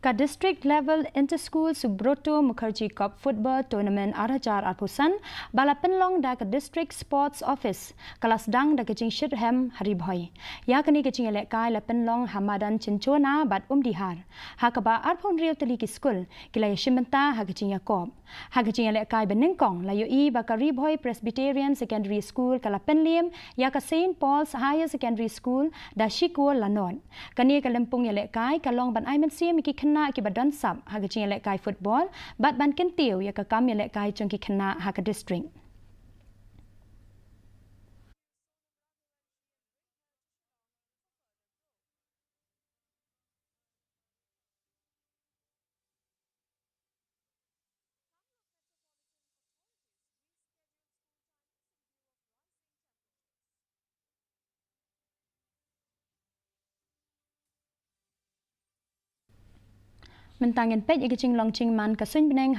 Ka district level inter-school Subroto Mukherjee Cup football tournament arajar arpusan bala Pynlong da ka district sports office kelas dang da kecing Shirham hari Bhoi. Ya kini kecing elek kai la Pynlong hamadan cincona bat dihar. Ha ka ba arpon real teli ki school kila ya shimenta ha kecing Yakob. Ha kecing elek kai benengkong la yo I ba ka Bhoi Presbyterian Secondary School kala Penlim ya ka St Paul's Higher Secondary School da Shiko Lanod. Kani ka lempung elek kai ka long ban aimen sim ki na ki badan sab ha kecing elek kai football bat ban kentiu ya ka kam elek kai jong ki kena ha ka district. Mentangin pej ikicing long cing man ka sun beneng